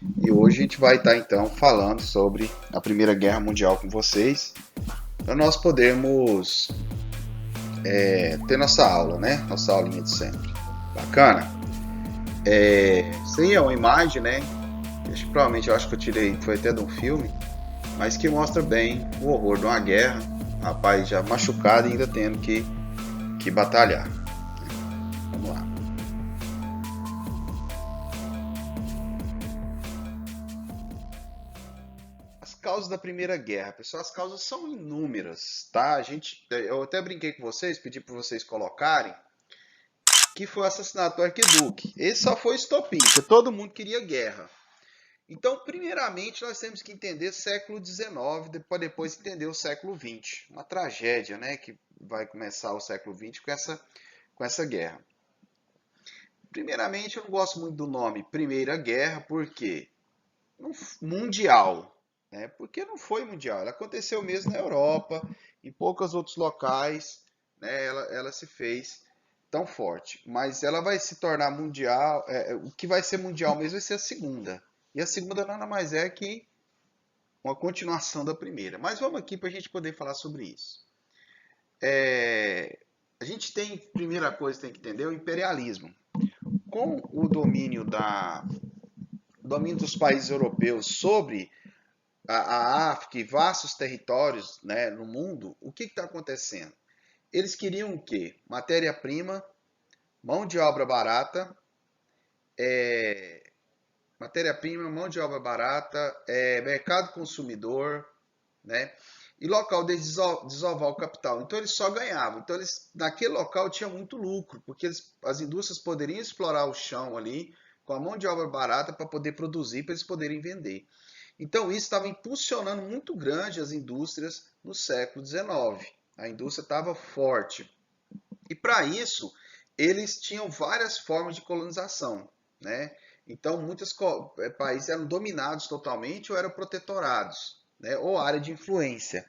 E hoje a gente vai estar então falando sobre a Primeira Guerra Mundial com vocês, para nós podermos ter nossa aula, né? Nossa aulinha de sempre. Bacana? Isso aí é uma imagem, né? Acho que provavelmente eu acho que eu tirei, foi até de um filme, mas que mostra bem o horror de uma guerra, rapaz já machucado e ainda tendo que batalhar. Vamos lá. As causas da Primeira Guerra, pessoal, as causas são inúmeras, tá? Eu até brinquei com vocês, pedi para vocês colocarem que foi o assassinato do arquiduque. Esse só foi estopim, porque todo mundo queria guerra. Então, primeiramente, nós temos que entender o século XIX, para depois entender o século XX. Uma tragédia, né, que vai começar o século XX com essa guerra. Primeiramente, eu não gosto muito do nome Primeira Guerra, porque mundial, né? Porque não foi mundial. Ela aconteceu mesmo na Europa, em poucos outros locais, né? Ela se fez tão forte. Mas ela vai se tornar mundial. O que vai ser mundial mesmo vai ser a segunda. E a segunda nada mais é que uma continuação da primeira. Mas vamos aqui para a gente poder falar sobre isso. A gente tem, primeira coisa que tem que entender, o imperialismo. Com o domínio dos países europeus sobre a África e vastos territórios, né, no mundo, o que está acontecendo? Eles queriam o quê? Matéria-prima, mão de obra barata, matéria-prima, mão de obra barata, mercado consumidor, né? E local de desovar o capital. Então eles só ganhavam. Então eles, naquele local tinha muito lucro, porque as indústrias poderiam explorar o chão ali com a mão de obra barata para poder produzir, para eles poderem vender. Então isso estava impulsionando muito grande as indústrias no século XIX. A indústria estava forte. E para isso, eles tinham várias formas de colonização, né? Então, muitos países eram dominados totalmente ou eram protetorados, né? Ou área de influência.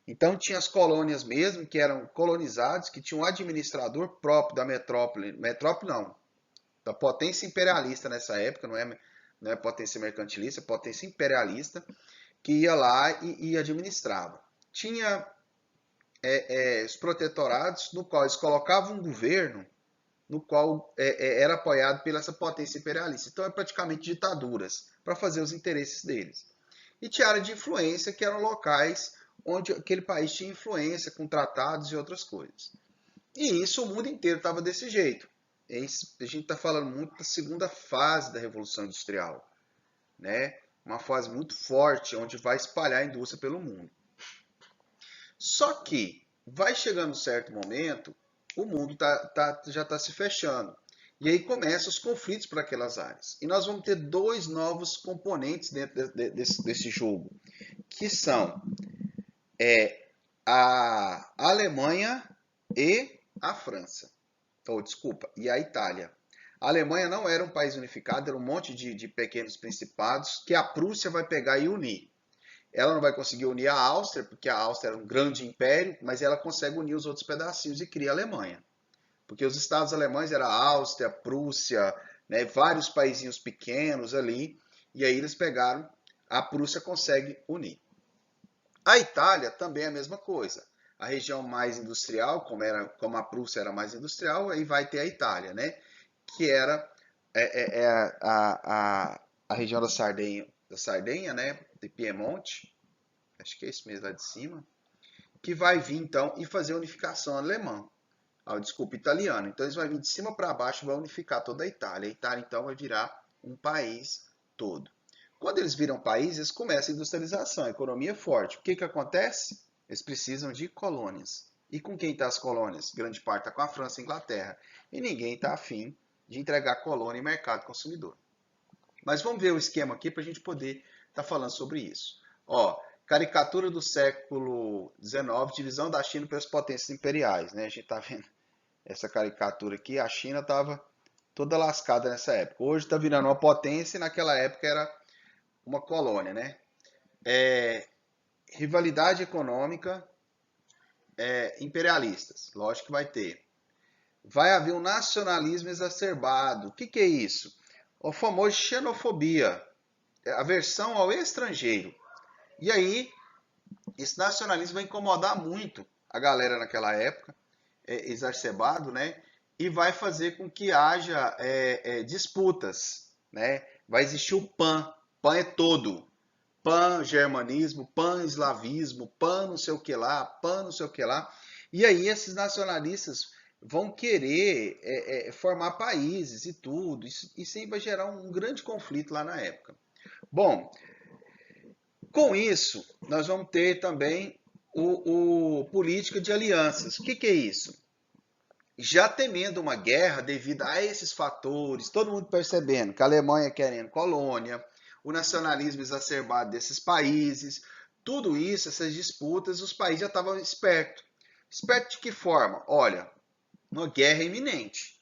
Então, tinha as colônias mesmo, que eram colonizados, que tinham um administrador próprio da metrópole. Metrópole não, da potência imperialista nessa época, não é potência mercantilista, é potência imperialista, que ia lá e administrava. Tinha os protetorados, no qual eles colocavam um governo no qual era apoiado pela essa potência imperialista. Então, é praticamente ditaduras para fazer os interesses deles. E tinha área de influência, que eram locais onde aquele país tinha influência com tratados e outras coisas. E isso o mundo inteiro estava desse jeito. A gente está falando muito da segunda fase da Revolução Industrial, né? Uma fase muito forte, onde vai espalhar a indústria pelo mundo. Só que vai chegando um certo momento, o mundo já está se fechando. E aí começam os conflitos para aquelas áreas. E nós vamos ter dois novos componentes dentro desse jogo, que são a Alemanha e a França. Ou, desculpa, e a Itália. A Alemanha não era um país unificado, era um monte de pequenos principados que a Prússia vai pegar e unir. Ela não vai conseguir unir a Áustria, porque a Áustria era um grande império, mas ela consegue unir os outros pedacinhos e cria a Alemanha. Porque os estados alemães eram a Áustria, a Prússia, né, vários paizinhos pequenos ali, e aí eles pegaram, a Prússia consegue unir. A Itália também é a mesma coisa. A região mais industrial, como a Prússia era mais industrial, aí vai ter a Itália, né? Que era a região da Sardenha, né? De Piemonte, acho que é isso mesmo lá de cima, que vai vir então e fazer a unificação alemã. Desculpa, italiano. Então eles vão vir de cima para baixo e vão unificar toda a Itália. A Itália então vai virar um país todo. Quando eles viram país, eles começam a industrialização, a economia é forte. O que acontece? Eles precisam de colônias. E com quem está as colônias? Grande parte está com a França e a Inglaterra. E ninguém está afim de entregar colônia e mercado consumidor. Mas vamos ver o esquema aqui para a gente poder estar falando sobre isso. Ó, caricatura do século XIX, divisão da China pelas potências imperiais. Né? A gente está vendo essa caricatura aqui. A China estava toda lascada nessa época. Hoje está virando uma potência e naquela época era uma colônia, né? Rivalidade econômica, imperialistas, lógico que vai ter. Vai haver um nacionalismo exacerbado. O que é isso? O famoso xenofobia. aversão ao estrangeiro. E aí, esse nacionalismo vai incomodar muito a galera naquela época, exacerbado, né? E vai fazer com que haja disputas, né? Vai existir o PAN. PAN é todo. Pan-germanismo, pan-eslavismo, pan não sei o que lá, pan não sei o que lá. E aí esses nacionalistas vão querer formar países e tudo. Isso aí vai gerar um grande conflito lá na época. Bom, com isso, nós vamos ter também o política de alianças. O que é isso? Já temendo uma guerra devido a esses fatores, todo mundo percebendo que a Alemanha querendo colônia, o nacionalismo exacerbado desses países, tudo isso, essas disputas, os países já estavam espertos. Esperto de que forma? Olha, uma guerra é iminente,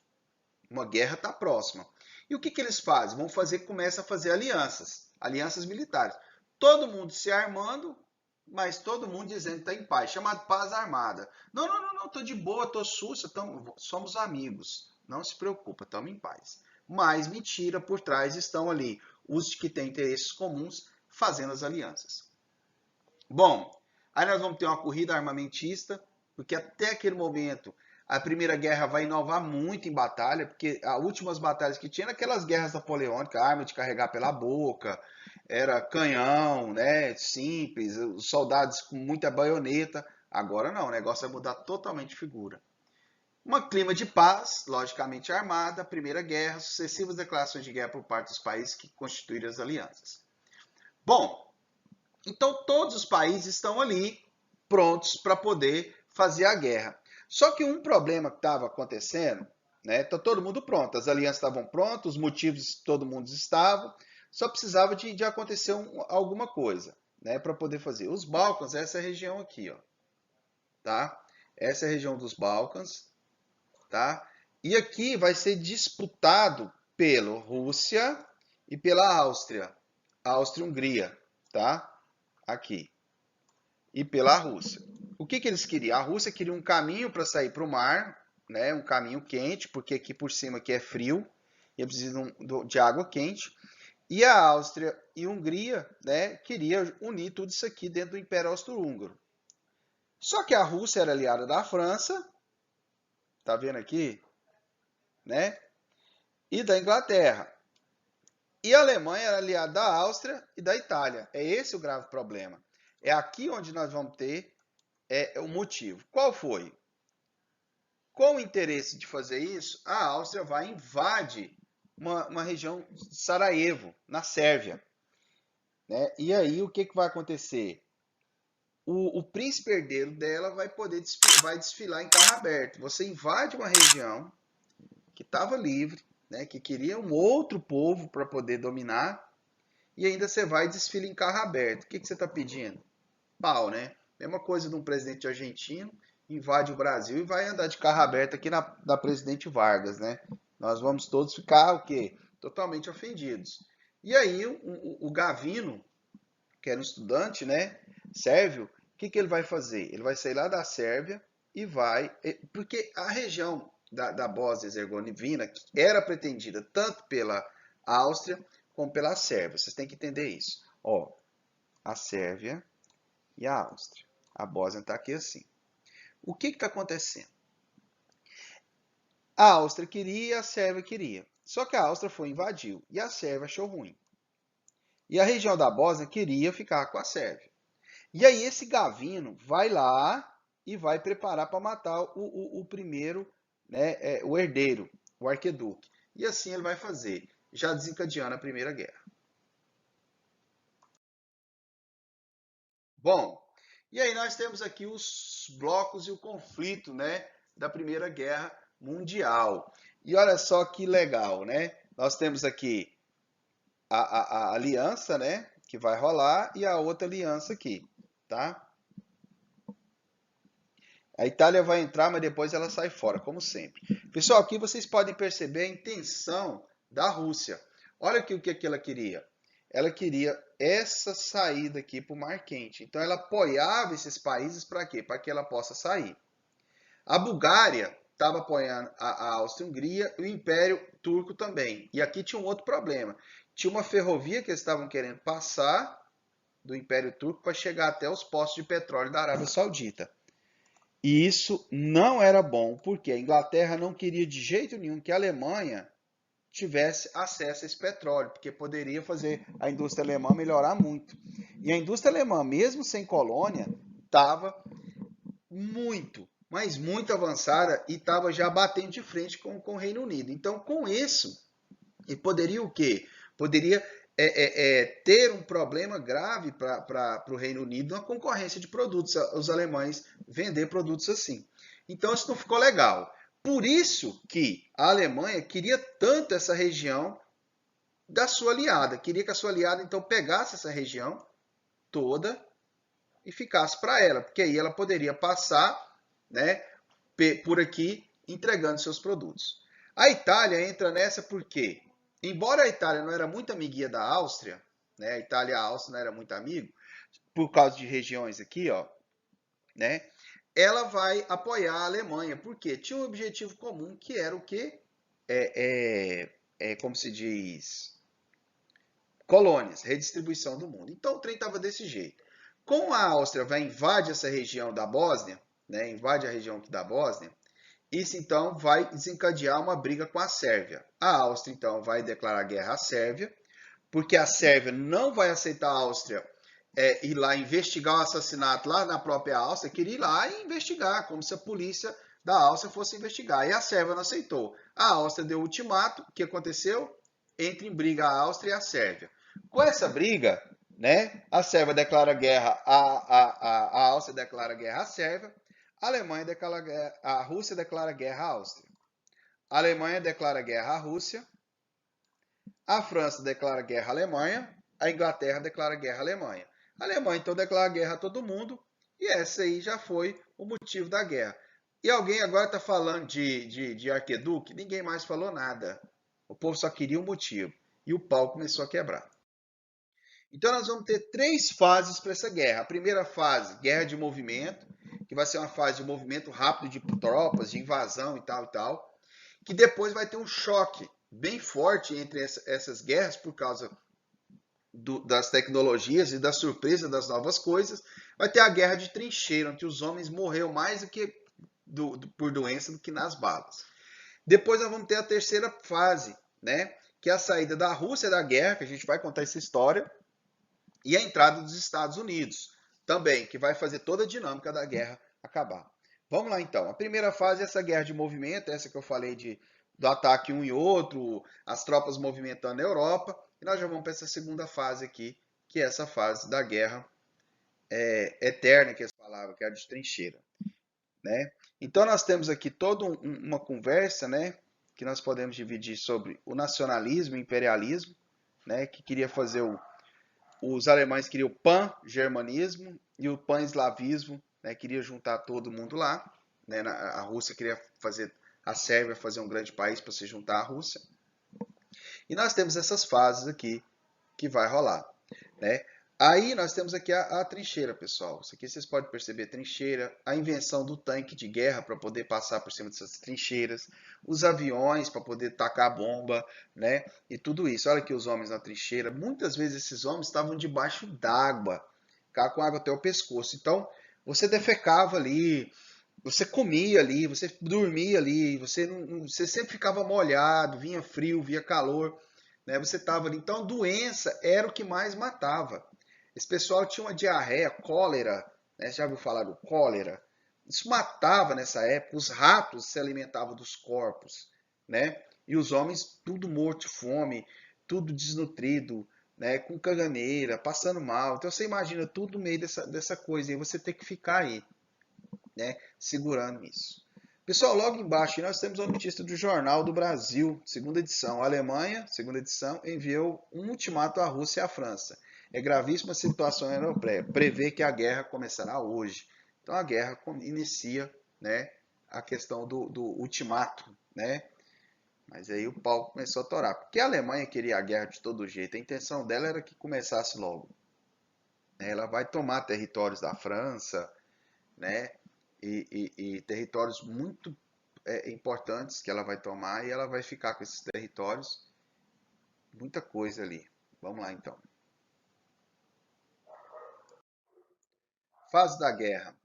uma guerra está próxima. E o que eles fazem? Começam a fazer alianças, alianças militares. Todo mundo se armando, mas todo mundo dizendo que está em paz, chamado paz armada. Não, estou de boa, estou sussa, somos amigos. Não se preocupa, estamos em paz. Mas mentira, por trás estão ali os que têm interesses comuns fazendo as alianças. Bom, aí nós vamos ter uma corrida armamentista, porque até aquele momento a Primeira Guerra vai inovar muito em batalha, porque as últimas batalhas que tinha eram aquelas guerras napoleônicas, arma de carregar pela boca, era canhão, né, simples, os soldados com muita baioneta. Agora não, o negócio vai mudar totalmente de figura. Um clima de paz, logicamente armada, Primeira Guerra, sucessivas declarações de guerra por parte dos países que constituíram as alianças. Bom, então todos os países estão ali prontos para poder fazer a guerra. Só que um problema que estava acontecendo, né? Tá todo mundo pronto, as alianças estavam prontas, os motivos todo mundo estava, só precisava de acontecer alguma coisa, né, para poder fazer. Os Balcãs, essa é a região aqui, ó, tá? Essa é a região dos Balcãs, tá? E aqui vai ser disputado pela Rússia e pela Áustria, Áustria-Hungria, tá? Aqui. E pela Rússia. O que eles queriam? A Rússia queria um caminho para sair para o mar, né? Um caminho quente, porque aqui por cima aqui é frio e precisam de água quente. E a Áustria e a Hungria, né, queria unir tudo isso aqui dentro do Império Austro-Húngaro. Só que a Rússia era aliada da França, tá vendo aqui, né? E da Inglaterra. E a Alemanha era aliada da Áustria e da Itália. É esse o grave problema. É aqui onde nós vamos ter o motivo. Qual foi? Com o interesse de fazer isso, a Áustria vai invadir uma região de Sarajevo, na Sérvia. Né? E aí o que vai acontecer? O príncipe herdeiro dela vai poder vai desfilar em carro aberto. Você invade uma região que estava livre, né? Que queria um outro povo para poder dominar, e ainda você vai e desfila em carro aberto. O que você está pedindo? Pau, né? Mesma coisa de um presidente argentino invade o Brasil e vai andar de carro aberto aqui na Presidente Vargas, né? Nós vamos todos ficar o quê? Totalmente ofendidos. E aí o Gavino, que era um estudante, né, sérvio, o que ele vai fazer? Ele vai sair lá da Sérvia e vai... Porque a região da Bósnia-Herzegovina era pretendida tanto pela Áustria como pela Sérvia. Vocês têm que entender isso. Ó, a Sérvia e a Áustria. A Bósnia está aqui assim. O que está acontecendo? A Áustria queria e a Sérvia queria. Só que a Áustria foi e invadiu e a Sérvia achou ruim. E a região da Bósnia queria ficar com a Sérvia. E aí esse Gavino vai lá e vai preparar para matar o primeiro, né, o herdeiro, o arquiduque. E assim ele vai fazer, já desencadeando a Primeira Guerra. Bom, e aí nós temos aqui os blocos e o conflito, né, da Primeira Guerra Mundial. E olha só que legal, né? Nós temos aqui a aliança, né, que vai rolar, e a outra aliança aqui, tá? A Itália vai entrar, mas depois ela sai fora, como sempre. Pessoal, aqui vocês podem perceber a intenção da Rússia. Olha aqui o que ela queria. Ela queria essa saída aqui para o Mar Quente. Então ela apoiava esses países para quê? Para que ela possa sair. A Bulgária estava apoiando a Áustria-Hungria e o Império Turco também. E aqui tinha um outro problema, tinha uma ferrovia que eles estavam querendo passar do Império Turco para chegar até os postos de petróleo da Arábia Saudita. E isso não era bom, porque a Inglaterra não queria de jeito nenhum que a Alemanha tivesse acesso a esse petróleo, porque poderia fazer a indústria alemã melhorar muito. E a indústria alemã, mesmo sem colônia, estava muito, mas muito avançada e estava já batendo de frente com o Reino Unido. Então, com isso, e poderia o quê? Poderia ter um problema grave para o Reino Unido na concorrência de produtos, os alemães vender produtos assim. Então isso não ficou legal. Por isso que a Alemanha queria tanto essa região da sua aliada, queria que a sua aliada então pegasse essa região toda e ficasse para ela, porque aí ela poderia passar, né, por aqui entregando seus produtos. A Itália entra nessa porque, embora a Itália não era muito amiguinha da Áustria, né, a Itália e a Áustria não eram muito amigos, por causa de regiões aqui, ó, né, ela vai apoiar a Alemanha, porque tinha um objetivo comum que era o quê? Como se diz, colônias, redistribuição do mundo. Então o trem estava desse jeito. Com a Áustria vai invade essa região da Bósnia, né, invade a região aqui da Bósnia, isso então vai desencadear uma briga com a Sérvia. A Áustria então vai declarar guerra à Sérvia, porque a Sérvia não vai aceitar a Áustria ir lá investigar o assassinato lá na própria Áustria, queria ir lá e investigar, como se a polícia da Áustria fosse investigar. E a Sérvia não aceitou. A Áustria deu ultimato. O que aconteceu? Entra em briga a Áustria e a Sérvia. Com essa briga, né, a Sérvia declara guerra, a Áustria declara guerra à Sérvia, a Alemanha declara guerra, a Rússia declara guerra à Áustria. A Alemanha declara guerra à Rússia, a França declara guerra à Alemanha, a Inglaterra declara guerra à Alemanha. A Alemanha então declara guerra a todo mundo e essa aí já foi o motivo da guerra. E alguém agora está falando de arquiduque? Ninguém mais falou nada. O povo só queria um motivo. E o pau começou a quebrar. Então nós vamos ter três fases para essa guerra. A primeira fase, guerra de movimento, que vai ser uma fase de movimento rápido de tropas, de invasão e tal, que depois vai ter um choque bem forte entre essas guerras por causa das tecnologias e da surpresa das novas coisas. Vai ter a guerra de trincheira, onde os homens morreram mais do que por doença do que nas balas. Depois nós vamos ter a terceira fase, né? Que é a saída da Rússia da guerra, que a gente vai contar essa história, e a entrada dos Estados Unidos também, que vai fazer toda a dinâmica da guerra acabar. Vamos lá então. A primeira fase é essa guerra de movimento, essa que eu falei do ataque um e outro, as tropas movimentando a Europa. E nós já vamos para essa segunda fase aqui, que é essa fase da guerra eterna, que eles falavam, que é a de trincheira. Né? Então nós temos aqui toda uma conversa, né, que nós podemos dividir sobre o nacionalismo e o imperialismo, né, que queria fazer os alemães queriam o pan-germanismo e o pan-eslavismo, né, queria juntar todo mundo lá. Né, a Rússia queria fazer a Sérvia fazer um grande país para se juntar à Rússia. E nós temos essas fases aqui que vai rolar. Né? Aí nós temos aqui a trincheira, pessoal. Isso aqui vocês podem perceber, trincheira, a invenção do tanque de guerra para poder passar por cima dessas trincheiras, os aviões para poder tacar bomba, né? E tudo isso. Olha aqui os homens na trincheira. Muitas vezes esses homens estavam debaixo d'água, ficavam com água até o pescoço. Então, você defecava ali, você comia ali, você dormia ali, você sempre ficava molhado, vinha frio, vinha calor, né? Você estava ali. Então, doença era o que mais matava. Esse pessoal tinha uma diarreia, cólera, né? Você já ouviu falar do cólera? Isso matava nessa época. Os ratos se alimentavam dos corpos, né? E os homens tudo morto de fome, tudo desnutrido, né? Com caganeira, passando mal. Então você imagina tudo no meio dessa coisa e você tem que ficar aí, né? Segurando isso. Pessoal, logo embaixo nós temos a notícia do Jornal do Brasil, segunda edição. A Alemanha, segunda edição, enviou um ultimato à Rússia e à França. É gravíssima a situação europeia. Prevê que a guerra começará hoje. Então a guerra inicia, né, a questão do ultimato, né? Mas aí o pau começou a torar. Porque a Alemanha queria a guerra de todo jeito. A intenção dela era que começasse logo. Ela vai tomar territórios da França, né? E territórios muito importantes que ela vai tomar e ela vai ficar com esses territórios Muita coisa ali. Vamos lá então. Fase da guerra.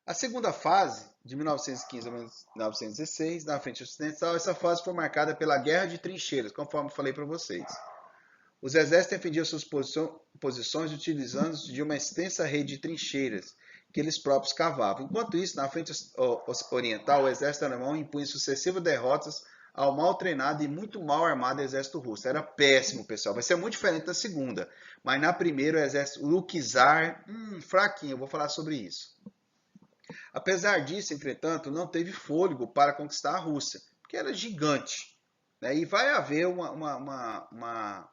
A segunda fase, de 1915 a 1916, na frente ocidental, essa fase foi marcada pela Guerra de Trincheiras, conforme falei para vocês. Os exércitos defendiam suas posições utilizando de uma extensa rede de trincheiras que eles próprios cavavam. Enquanto isso, na frente oriental, o exército alemão impunha sucessivas derrotas ao mal treinado e muito mal armado exército russo. Era péssimo, pessoal. Vai ser muito diferente da segunda. Mas na primeira, o exército, o czar, fraquinho, eu vou falar sobre isso. Apesar disso, entretanto, não teve fôlego para conquistar a Rússia, porque era gigante. Né? E vai haver uma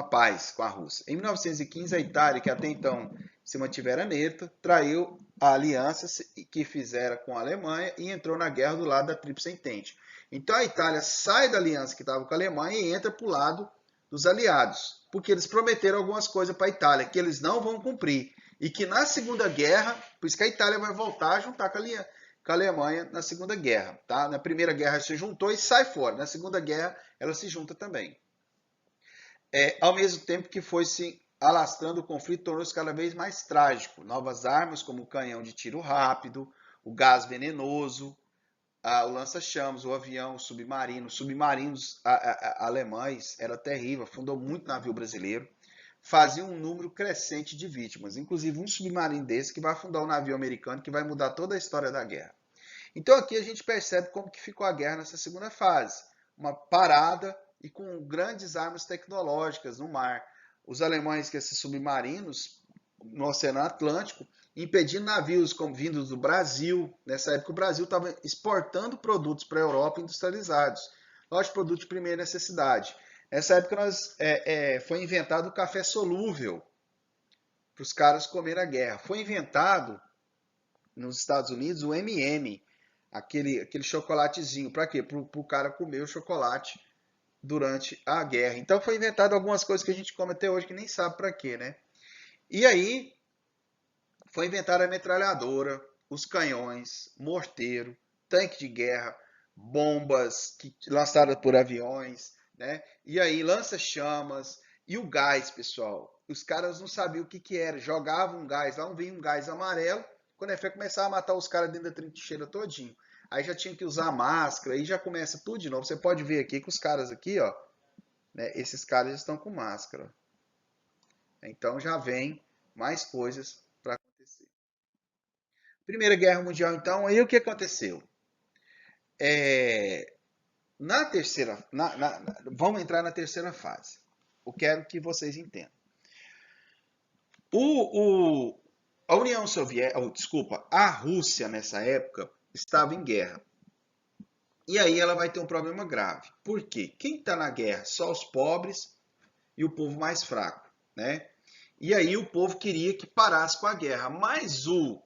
paz com a Rússia. Em 1915, a Itália, que até então se mantivera neutra, traiu a aliança que fizera com a Alemanha e entrou na guerra do lado da Tríplice Entente. Então a Itália sai da aliança que estava com a Alemanha e entra para o lado dos aliados, porque eles prometeram algumas coisas para a Itália que eles não vão cumprir. E que na Segunda Guerra, por isso que a Itália vai voltar a juntar com a Alemanha na Segunda Guerra. Tá? Na Primeira Guerra se juntou e sai fora. Na Segunda Guerra ela se junta também. Ao mesmo tempo que foi se alastrando o conflito, tornou-se cada vez mais trágico. Novas armas, como o canhão de tiro rápido, o gás venenoso, o lança-chamas, o avião, o submarino. Submarinos alemães, era terrível, afundou muito navio brasileiro. Fazia um número crescente de vítimas, inclusive um submarino desse que vai afundar um navio americano, que vai mudar toda a história da guerra. Então aqui a gente percebe como que ficou a guerra nessa segunda fase. Uma parada e com grandes armas tecnológicas no mar. Os alemães, que esses submarinos no Oceano Atlântico, impedindo navios como vindos do Brasil. Nessa época o Brasil estava exportando produtos para a Europa industrializados. Lógico, produtos de primeira necessidade. Nessa época foi inventado o café solúvel para os caras comerem a guerra. Foi inventado nos Estados Unidos o M&M, aquele chocolatezinho. Para quê? Para o cara comer o chocolate durante a guerra. Então foi inventado algumas coisas que a gente come até hoje que nem sabe para quê, né? E aí foi inventada a metralhadora, os canhões, morteiro, tanque de guerra, bombas lançadas por aviões, né? E aí lança-chamas e o gás, pessoal. Os caras não sabiam o que era, jogavam um gás, lá vinha um gás amarelo, quando é feio começava a matar os caras dentro da trincheira todinho. Aí já tinha que usar máscara, aí já começa tudo de novo. Você pode ver aqui que os caras aqui, ó, né, esses caras estão com máscara. Então já vem mais coisas para acontecer. Primeira Guerra Mundial, então, aí o que aconteceu? Na terceira, vamos entrar na terceira fase. Eu quero que vocês entendam. A União Soviética, desculpa, a Rússia nessa época estava em guerra. E aí ela vai ter um problema grave. Por quê? Quem está na guerra? Só os pobres e o povo mais fraco, né? E aí o povo queria que parasse com a guerra, mas o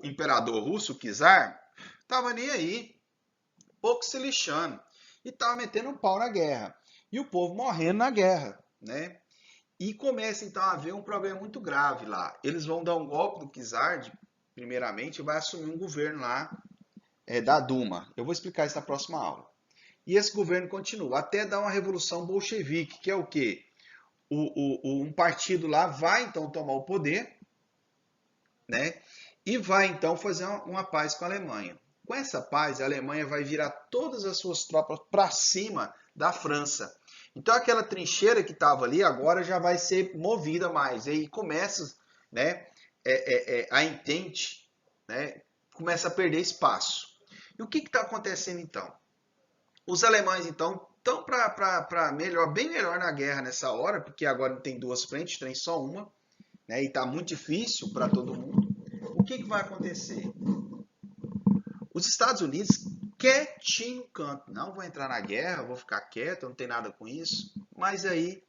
imperador russo, o czar, estava nem aí, pouco se lixando, e estava metendo um pau na guerra. E o povo morrendo na guerra, né? E começa então a haver um problema muito grave lá. Eles vão dar um golpe no czar, primeiramente, e vai assumir um governo lá da Duma. Eu vou explicar isso na próxima aula. E esse governo continua, até dar uma revolução bolchevique, que é o quê? Um partido lá vai então tomar o poder, né? E vai então fazer uma paz com a Alemanha. Com essa paz, a Alemanha vai virar todas as suas tropas para cima da França. Então aquela trincheira que estava ali agora já vai ser movida mais. E aí começa, né, a Entente, né, começa a perder espaço. E o que está acontecendo então? Os alemães então estão para melhor, bem melhor na guerra nessa hora, porque agora não tem duas frentes, tem só uma, né, e está muito difícil para todo mundo. O que vai acontecer? Os Estados Unidos, quietinho no canto, não vou entrar na guerra, vou ficar quieto, não tem nada com isso. Mas aí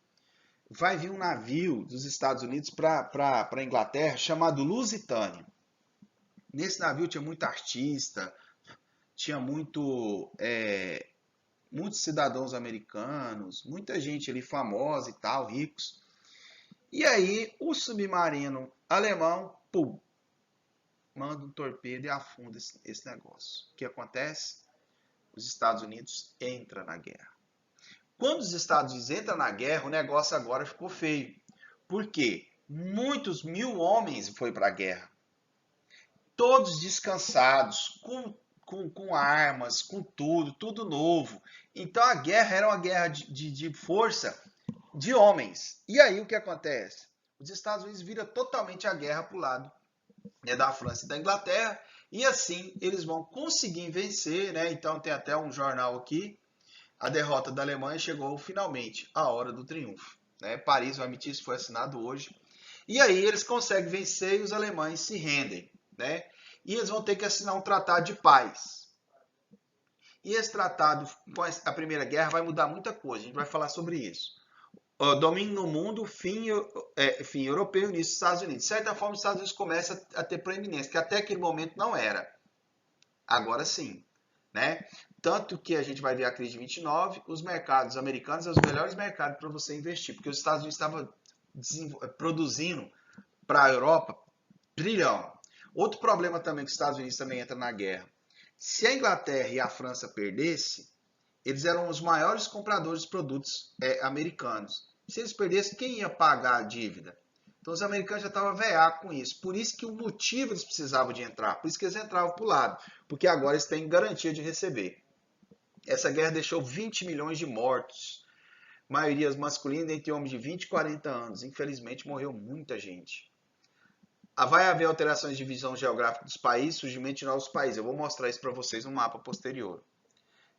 vai vir um navio dos Estados Unidos para a Inglaterra chamado Lusitânia. Nesse navio tinha muito artista, tinha muitos cidadãos americanos, muita gente ali famosa e tal, ricos. E aí o submarino alemão, manda um torpedo e afunda esse negócio. O que acontece? os Estados Unidos entram na guerra. Quando os Estados Unidos entram na guerra, o negócio agora ficou feio. Por quê? Muitos mil homens foi para a guerra. Todos descansados, com armas, com tudo, tudo novo. Então a guerra era uma guerra de força de homens. E aí o que acontece? Os Estados Unidos viram totalmente a guerra para o lado, né, da França e da Inglaterra, e assim eles vão conseguir vencer, né? Então tem até um jornal aqui, a derrota da Alemanha chegou finalmente a hora do triunfo, né? Paris, o armistício foi assinado hoje, e aí eles conseguem vencer e os alemães se rendem, né? E eles vão ter que assinar um tratado de paz. E esse tratado, com a Primeira Guerra, vai mudar muita coisa, a gente vai falar sobre isso. Domínio no mundo, fim europeu e início dos Estados Unidos. De certa forma, os Estados Unidos começam a ter proeminência, que até aquele momento não era. Agora sim, né? Tanto que a gente vai ver a crise de 29, os mercados americanos são os melhores mercados para você investir, porque os Estados Unidos estavam produzindo para a Europa trilhão. Outro problema também que os Estados Unidos também entram na guerra. Se a Inglaterra e a França perdessem, eles eram os maiores compradores de produtos americanos. Se eles perdessem, quem ia pagar a dívida? Então os americanos já estavam veados com isso. Por isso que o motivo eles precisavam de entrar. Por isso que eles entravam para o lado. Porque agora eles têm garantia de receber. Essa guerra deixou 20 milhões de mortos. Maioria masculina entre homens de 20 e 40 anos. Infelizmente morreu muita gente. Vai haver alterações de divisão geográfica dos países, surgimento de novos países. Eu vou mostrar isso para vocês no mapa posterior.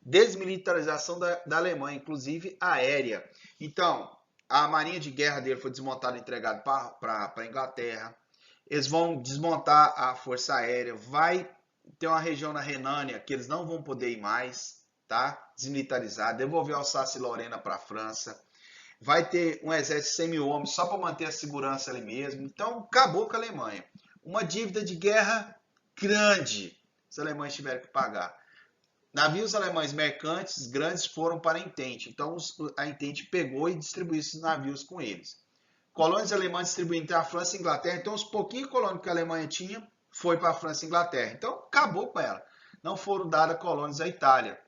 Desmilitarização da Alemanha, inclusive aérea. Então, a marinha de guerra dele foi desmontada e entregada para a Inglaterra. Eles vão desmontar a força aérea. Vai ter uma região na Renânia que eles não vão poder ir mais, tá? Desmilitarizar. Devolver Alsácia e Lorena para a França. Vai ter um exército semi-homem só para manter a segurança ali mesmo. Então, acabou com a Alemanha. Uma dívida de guerra grande, os alemães tiveram que pagar. Navios alemães mercantes grandes foram para a Entente. Então, a Entente pegou e distribuiu esses navios com eles. Colônias alemãs distribuídas entre a França e a Inglaterra. Então, os pouquinhos colônias que a Alemanha tinha foi para a França e a Inglaterra. Então, acabou com ela. Não foram dadas colônias à Itália.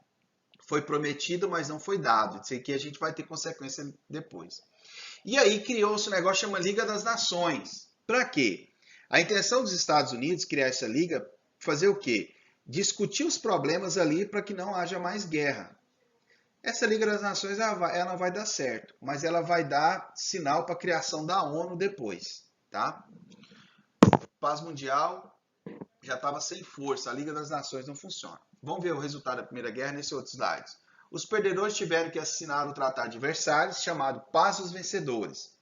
Foi prometido, mas não foi dado. Isso aqui a gente vai ter consequência depois. E aí criou-se um negócio chamado Liga das Nações. Para quê? A intenção dos Estados Unidos criar essa liga, fazer o quê? Discutir os problemas ali para que não haja mais guerra. Essa Liga das Nações ela não vai dar certo, mas ela vai dar sinal para a criação da ONU depois. Tá? Paz mundial já estava sem força, a Liga das Nações não funciona. Vamos ver o resultado da Primeira Guerra nesse outro slide. Os perdedores tiveram que assinar o Tratado de Versalhes, chamado Paz dos Vencedores.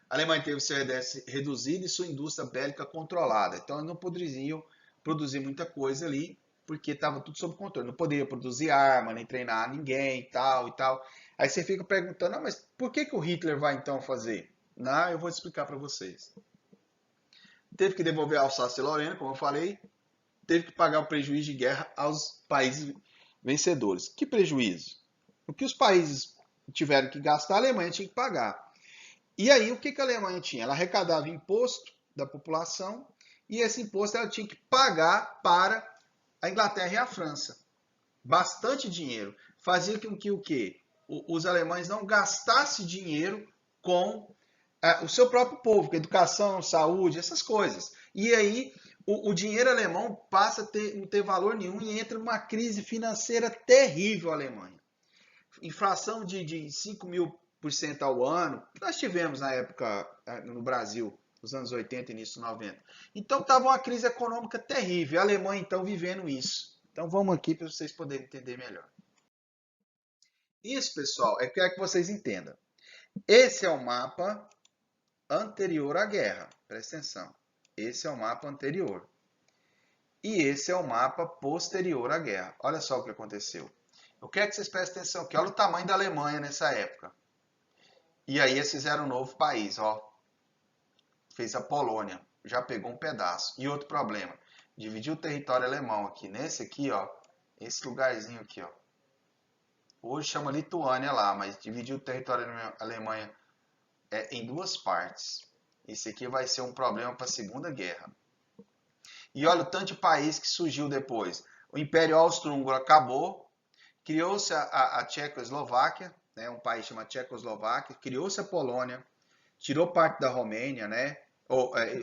A Alemanha teve seu exército reduzido e sua indústria bélica controlada. Então, eles não poderiam produzir muita coisa ali, porque estava tudo sob controle. Não poderia produzir arma, nem treinar ninguém, tal e tal. Aí você fica perguntando, mas por que o Hitler vai então fazer? Não, eu vou explicar para vocês. Teve que devolver a Alsácia e Lorena, como eu falei. Teve que pagar o prejuízo de guerra aos países vencedores. Que prejuízo? O que os países tiveram que gastar, a Alemanha tinha que pagar. E aí, o que a Alemanha tinha? Ela arrecadava imposto da população e esse imposto ela tinha que pagar para a Inglaterra e a França. Bastante dinheiro. Fazia com que o quê? Os alemães não gastassem dinheiro com o seu próprio povo, com educação, saúde, essas coisas. E aí, o dinheiro alemão passa a não ter valor nenhum e entra numa crise financeira terrível a Alemanha. Inflação de 5.000% ao ano, que nós tivemos na época no Brasil, nos anos 80 e início 90. Então estava uma crise econômica terrível. A Alemanha então vivendo isso. Então vamos aqui para vocês poderem entender melhor. Isso, pessoal, é que eu quero que vocês entendam. Esse é o mapa anterior à guerra. Presta atenção. Esse é o mapa anterior. E esse é o mapa posterior à guerra. Olha só o que aconteceu. Eu quero que vocês prestem atenção aqui. Olha o tamanho da Alemanha nessa época. E aí eles fizeram um novo país, ó. Fez a Polônia. Já pegou um pedaço. E outro problema. Dividiu o território alemão aqui. Nesse aqui, ó. Esse lugarzinho aqui, ó. Hoje chama Lituânia lá, mas dividiu o território da Alemanha em duas partes. Esse aqui vai ser um problema para a Segunda Guerra. E olha o tanto de país que surgiu depois. O Império Austro-Húngaro acabou. criou-se a Tchecoslováquia, né, um país chamado Tchecoslováquia, criou-se a Polônia, tirou parte da Romênia, né?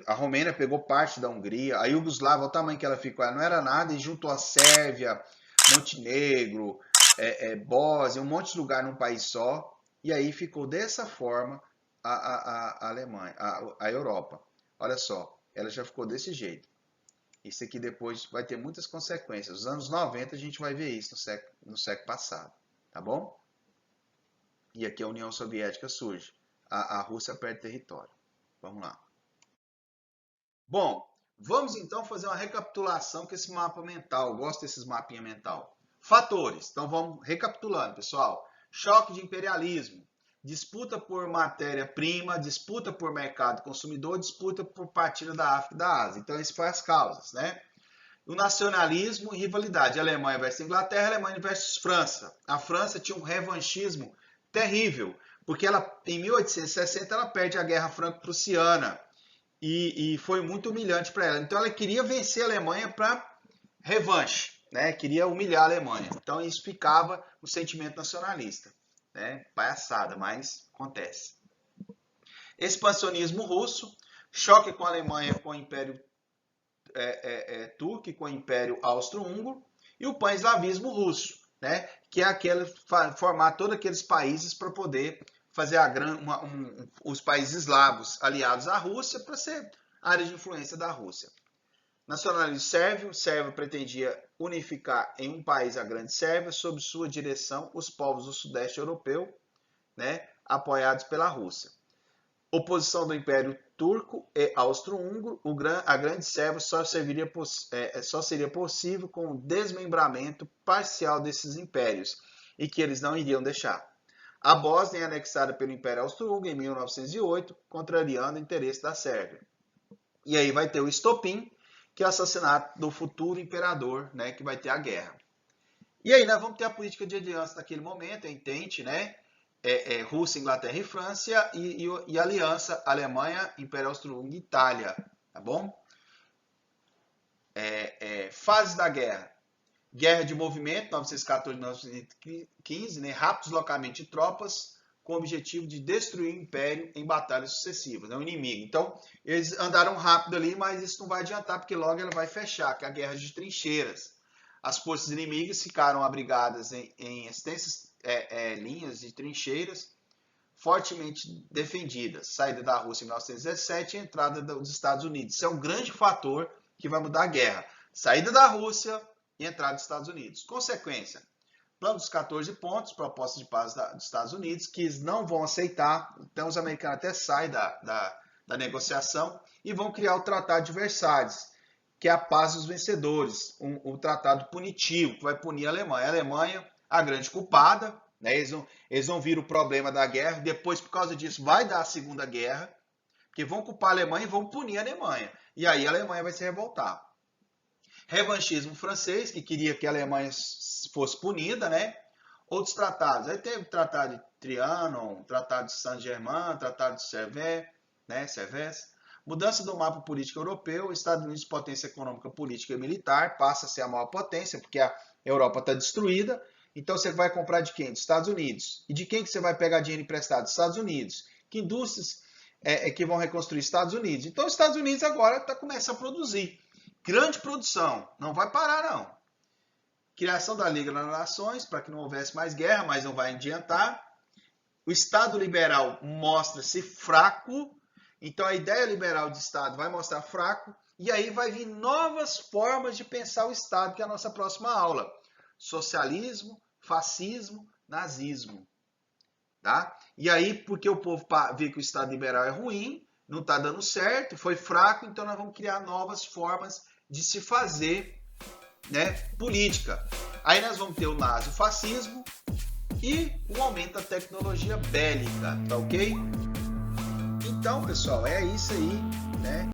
A Romênia pegou parte da Hungria, a Iugoslávia, o tamanho que ela ficou, ela não era nada, e juntou a Sérvia, Montenegro, Bósnia, um monte de lugar num país só, e aí ficou dessa forma a Alemanha, a Europa. Olha só, ela já ficou desse jeito. Isso aqui depois vai ter muitas consequências. Nos anos 90 a gente vai ver isso no século passado, tá bom? E aqui a União Soviética surge. A Rússia perde território. Vamos lá. Bom, vamos então fazer uma recapitulação com esse mapa mental. Eu gosto desses mapinhas mental. Fatores. Então vamos recapitulando, pessoal. Choque de imperialismo. Disputa por matéria-prima, disputa por mercado consumidor, disputa por partilha da África e da Ásia. Então, essas foram as causas, né? O nacionalismo e rivalidade. Alemanha versus Inglaterra, Alemanha versus França. A França tinha um revanchismo terrível, porque ela, em 1860 ela perde a Guerra Franco-Prussiana e foi muito humilhante para ela. Então, ela queria vencer a Alemanha para revanche, né? Queria humilhar a Alemanha. Então, isso ficava no sentimento nacionalista. Né? Palhaçada, mas acontece. Expansionismo russo, choque com a Alemanha, com o Império Turco e com o Império Austro-Húngaro, e o pan-eslavismo russo, né? Que é aquele formar todos aqueles países para poder fazer os países eslavos aliados à Rússia para ser área de influência da Rússia. Nacionalismo sérvio. Sérvia pretendia unificar em um país a Grande Sérvia, sob sua direção os povos do Sudeste Europeu, né, apoiados pela Rússia. Oposição do Império Turco e Austro-Húngaro. A Grande Sérvia só seria possível com o desmembramento parcial desses impérios, e que eles não iriam deixar. A Bósnia é anexada pelo Império Austro-Húngaro em 1908, contrariando o interesse da Sérvia. E aí vai ter o estopim, que é o assassinato do futuro imperador, né, que vai ter a guerra. E aí nós vamos ter a política de aliança naquele momento, entente, né? Rússia, Inglaterra e França, e aliança Alemanha, Império Austro-Húngaro e Itália, tá bom? Fases da guerra. Guerra de movimento, 1914-1915, né? Rápido deslocamento de tropas, com o objetivo de destruir o império em batalhas sucessivas, né, o inimigo. Então, eles andaram rápido ali, mas isso não vai adiantar, porque logo ela vai fechar, que é a guerra de trincheiras. As forças inimigas ficaram abrigadas em extensas linhas de trincheiras, fortemente defendidas. Saída da Rússia em 1917 e entrada dos Estados Unidos. Isso é um grande fator que vai mudar a guerra. Saída da Rússia e entrada dos Estados Unidos. Consequência. Plano dos 14 pontos, proposta de paz dos Estados Unidos, que eles não vão aceitar. Então, os americanos até saem da negociação e vão criar o Tratado de Versalhes, que é a paz dos vencedores, um tratado punitivo, que vai punir a Alemanha. A Alemanha, a grande culpada, né? Eles não viram o problema da guerra. Depois, por causa disso, vai dar a Segunda Guerra, porque vão culpar a Alemanha e vão punir a Alemanha. E aí a Alemanha vai se revoltar. Revanchismo francês, que queria que a Alemanha fosse punida, né? Outros tratados. Aí teve o Tratado de Trianon, Tratado de Saint-Germain, Tratado de Sèvres, né? Mudança do mapa político europeu. Estados Unidos, potência econômica, política e militar, passa a ser a maior potência, porque a Europa está destruída. Então você vai comprar de quem? Dos Estados Unidos. E de quem que você vai pegar dinheiro emprestado? Dos Estados Unidos. Que indústrias que vão reconstruir? Estados Unidos. Então os Estados Unidos agora começa a produzir. Grande produção, não vai parar não. Criação da Liga das Nações, para que não houvesse mais guerra, mas não vai adiantar. O Estado liberal mostra-se fraco, então a ideia liberal de Estado vai mostrar fraco, e aí vai vir novas formas de pensar o Estado, que é a nossa próxima aula. Socialismo, fascismo, nazismo. Tá? E aí, porque o povo vê que o Estado liberal é ruim, não está dando certo, foi fraco, então nós vamos criar novas formas de se fazer, né, política. Aí nós vamos ter o nazifascismo e o aumento da tecnologia bélica, tá ok? Então, pessoal, é isso aí, né?